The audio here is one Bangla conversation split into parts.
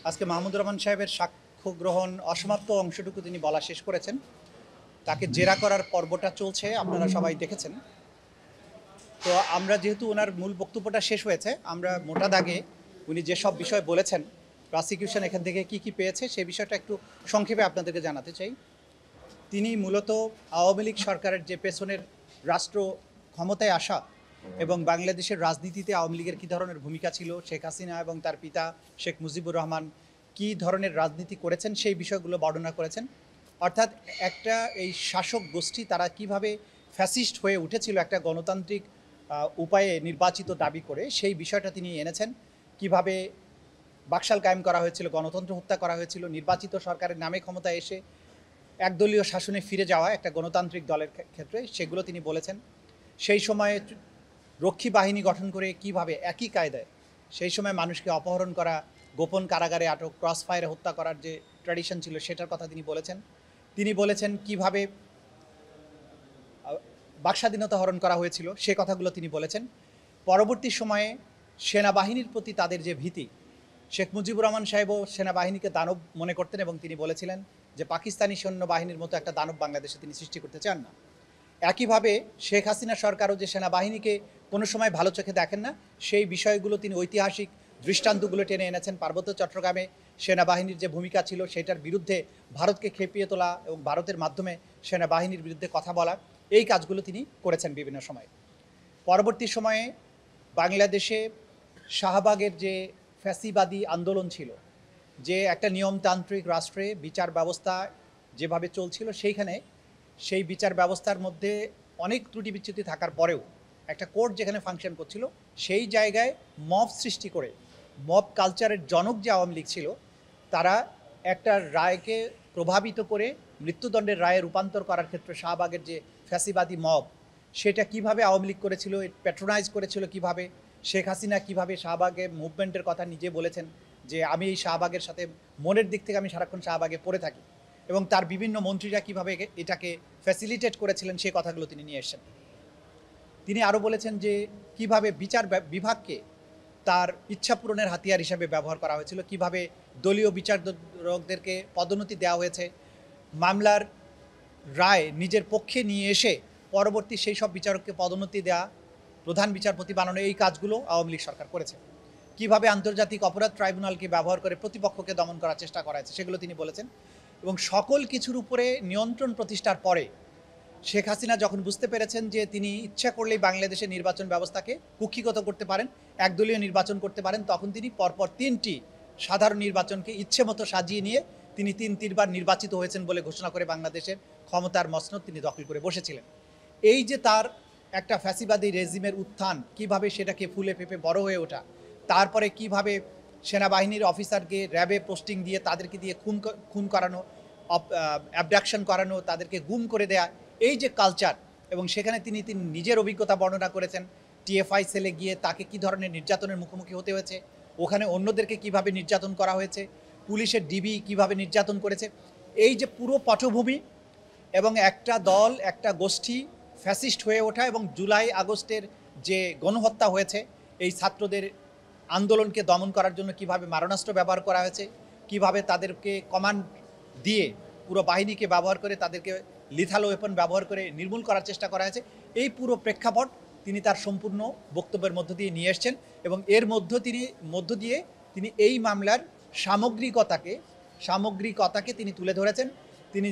আজকে মাহমুদুর রহমান সাহেবের সাক্ষ্য গ্রহণ অসমাপ্ত অংশটুকু তিনি বলা শেষ করেছেন। তাকে জেরা করার পর্বটা চলছে, আপনারা সবাই দেখেছেন। তো আমরা যেহেতু ওনার মূল বক্তব্যটা শেষ হয়েছে, আমরা মোটা দাগে উনি যেসব বিষয় বলেছেন, প্রসিকিউশন এখান থেকে কি কি পেয়েছে সেই বিষয়টা একটু সংক্ষেপে আপনাদেরকে জানাতে চাই। তিনি মূলত আওয়ামী লীগ সরকারের যে পেছনের রাষ্ট্র ক্ষমতায় আসা এবং বাংলাদেশের রাজনীতিতে আওয়ামী লীগের কী ধরনের ভূমিকা ছিল, শেখ হাসিনা এবং তার পিতা শেখ মুজিবুর রহমান কী ধরনের রাজনীতি করেছেন সেই বিষয়গুলো বর্ণনা করেছেন। অর্থাৎ একটা এই শাসক গোষ্ঠী তারা কিভাবে ফ্যাসিস্ট হয়ে উঠেছিল একটা গণতান্ত্রিক উপায়ে নির্বাচিত দাবি করে, সেই বিষয়টা তিনি এনেছেন। কিভাবে বাকশাল কায়েম করা হয়েছিল, গণতন্ত্র হত্যা করা হয়েছিল, নির্বাচিত সরকারের নামে ক্ষমতায় এসে একদলীয় শাসনে ফিরে যাওয়া একটা গণতান্ত্রিক দলের ক্ষেত্রে সেগুলো তিনি বলেছেন। সেই সময়ে রক্ষী বাহিনী গঠন করে কিভাবে একই কায়দায় সেই সময় মানুষকে অপহরণ করা, গোপন কারাগারে আটক, ক্রস ফায়ারে হত্যা করার যে ট্র্যাডিশন ছিল সেটার কথা তিনি বলেছেন। তিনি বলেছেন কিভাবে বাকস্বাধীনতা হরণ করা হয়েছিল, সে কথাগুলো তিনি বলেছেন। পরবর্তী সময়ে সেনাবাহিনীর প্রতি তাদের যে ভীতি, শেখ মুজিবুর রহমান সাহেবও সেনাবাহিনীকে দানব মনে করতেন এবং তিনি বলেছিলেন যে পাকিস্তানি সৈন্যবাহিনীর মতো একটা দানব বাংলাদেশে তিনি সৃষ্টি করতে চান না। একইভাবে শেখ হাসিনা সরকারও যে সেনাবাহিনীকে কোনো সময় ভালো চোখে দেখেন না, সেই বিষয়গুলো তিনি ঐতিহাসিক দৃষ্টান্তগুলো টেনে এনেছেন। পার্বত্য চট্টগ্রামে সেনাবাহিনীর যে ভূমিকা ছিল সেটার বিরুদ্ধে ভারতকে খেপিয়ে তোলা এবং ভারতের মাধ্যমে সেনাবাহিনীর বিরুদ্ধে কথা বলা, এই কাজগুলো তিনি করেছেন বিভিন্ন সময়ে। পরবর্তী সময়ে বাংলাদেশে শাহবাগের যে ফ্যাসিবাদী আন্দোলন ছিল, যে একটা নিয়মতান্ত্রিক রাষ্ট্রে বিচার ব্যবস্থা যেভাবে চলছিল, সেই বিচার ব্যবস্থার মধ্যে অনেক ত্রুটি বিচ্যুতি থাকার পরেও একটা কোর্ট যেখানে ফাংশন করছিল, সেই জায়গায় মব সৃষ্টি করে, মব কালচারের জনক যে আওয়ামী লীগ ছিল, তারা একটা রায়কে প্রভাবিত করে মৃত্যুদণ্ডের রায়ে রূপান্তর করার ক্ষেত্রে শাহবাগের যে ফ্যাসিবাদী মব, সেটা কিভাবে আওয়ামী লীগ করেছিল, প্যাট্রোনাইজ করেছিল কিভাবে। শেখ হাসিনা কিভাবে শাহবাগে মুভমেন্টের কথা নিজে বলেছেন যে আমি এই শাহবাগের সাথে মনের দিক থেকে আমি সারাক্ষণ শাহবাগে পড়ে থাকি, এবং তার বিভিন্ন মন্ত্রীরা কিভাবে এটাকে ফ্যাসিলিটেট করেছিলেন সেই কথাগুলো তিনি নিয়ে এসেছেন। তিনি আরও বলেছেন যে কিভাবে বিচার বিভাগকে তার ইচ্ছা পূরণের হাতিয়ার হিসাবে ব্যবহার করা হয়েছিল, কিভাবে দলীয় বিচারকদেরকে পদোন্নতি দেওয়া হয়েছে, মামলার রায় নিজের পক্ষে নিয়ে এসে পরবর্তী সেই সব বিচারককে পদোন্নতি দেওয়া, প্রধান বিচারপতি বানানো, এই কাজগুলো আওয়ামী লীগ সরকার করেছে। কিভাবে আন্তর্জাতিক অপরাধ ট্রাইব্যুনালকে ব্যবহার করে প্রতিপক্ষকে দমন করার চেষ্টা করা হয়েছে সেগুলো তিনি বলেছেন। এবং সকল কিছুর উপরে নিয়ন্ত্রণ প্রতিষ্ঠার পরে শেখ হাসিনা যখন বুঝতে পেরেছেন যে তিনি ইচ্ছা করলেই বাংলাদেশের নির্বাচন ব্যবস্থাকে কুক্ষিগত করতে পারেন, একদলীয় নির্বাচন করতে পারেন, তখন তিনি পরপর 3টি সাধারণ নির্বাচনকে ইচ্ছে মতো সাজিয়ে নিয়ে তিনি 3বার নির্বাচিত হয়েছেন বলে ঘোষণা করে বাংলাদেশের ক্ষমতার মসনদ তিনি দখল করে বসেছিলেন। এই যে তার একটা ফ্যাসিবাদী রেজিমের উত্থান, কিভাবে সেটাকে ফুলে ফেঁপে বড় হয়ে ওঠা, তারপরে কিভাবে সেনাবাহিনীর অফিসারকে র্যাবে পোস্টিং দিয়ে তাদেরকে দিয়ে খুন করানো, অ্যাবডাকশন করানো, তাদেরকে গুম করে দেয়া, এই যে কালচার, এবং সেখানে তিনি নিজের অভিজ্ঞতা বর্ণনা করেছেন। টিএফআই সেলে গিয়ে তাকে কী ধরনের নির্যাতনের মুখোমুখি হতে হয়েছে, ওখানে অন্যদেরকে কিভাবে নির্যাতন করা হয়েছে, পুলিশের ডিবি কিভাবে নির্যাতন করেছে, এই যে পুরো পটভূমি, এবং একটা দল, একটা গোষ্ঠী ফ্যাসিস্ট হয়ে ওঠা, এবং জুলাই আগস্টের যে গণহত্যা হয়েছে, এই ছাত্রদের আন্দোলনকে দমন করার জন্য কিভাবে মারণাস্ত্র ব্যবহার করা হয়েছে, কিভাবে তাদেরকে কমান্ড দিয়ে পুরো বাহিনীকে ব্যবহার করে তাদেরকে লিথাল ওয়েপন ব্যবহার করে নির্মূল করার চেষ্টা করা হয়েছে, এই পুরো প্রেক্ষাপট তিনি তার সম্পূর্ণ বক্তব্যের মধ্য দিয়ে নিয়ে এসছেন। এবং এর মধ্য দিয়ে তিনি এই মামলার সামগ্রিকতাকে তিনি তুলে ধরেছেন। তিনি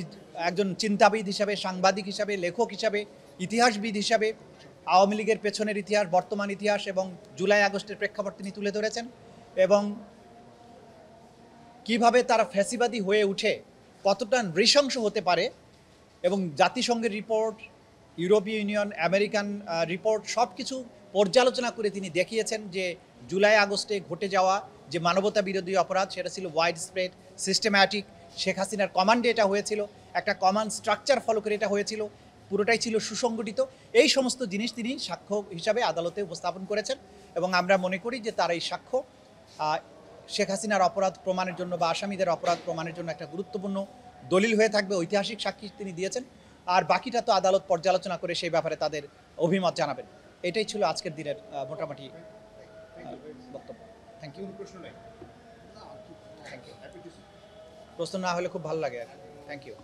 একজন চিন্তাবিদ হিসাবে, সাংবাদিক হিসাবে, লেখক হিসাবে, ইতিহাসবিদ হিসাবে আওয়ামী লীগের পেছনের ইতিহাস, বর্তমান ইতিহাস এবং জুলাই আগস্টের প্রেক্ষাপট তিনি তুলে ধরেছেন। এবং কিভাবে তারা ফ্যাসিবাদী হয়ে উঠে কতটা নৃশংস হতে পারে, এবং জাতিসংঘের রিপোর্ট, ইউরোপীয় ইউনিয়ন, আমেরিকান রিপোর্ট, সব কিছু পর্যালোচনা করে তিনি দেখিয়েছেন যে জুলাই আগস্টে ঘটে যাওয়া যে মানবতা বিরোধী অপরাধ, সেটা ছিল ওয়াইড স্প্রেড, সিস্টেম্যাটিক। শেখ হাসিনার কমান্ডে এটা হয়েছিল, একটা কমান্ড স্ট্রাকচার ফলো করে এটা হয়েছিল, পুরোটাই ছিল সুসংগঠিত। এই সমস্ত জিনিস তিনি সাক্ষ্য হিসাবে আদালতে উপস্থাপন করেছেন। এবং আমরা মনে করি যে তার এই সাক্ষ্য শেখ হাসিনার অপরাধ প্রমাণের জন্য বা আসামিদের অপরাধ প্রমাণের জন্য একটা গুরুত্বপূর্ণ দলিল হয়ে থাকবে, ঐতিহাসিক সাক্ষী তিনি দিয়েছেন। আর বাকিটা তো আদালত পর্যালোচনা করে সেই ব্যাপারে তাদের অভিমত জানাবেন। এটাই ছিল আজকের দিনের মোটামুটি বক্তব্য। Thank you. প্রশ্ন না হলে খুব ভালো লাগে আর থ্যাংক ইউ।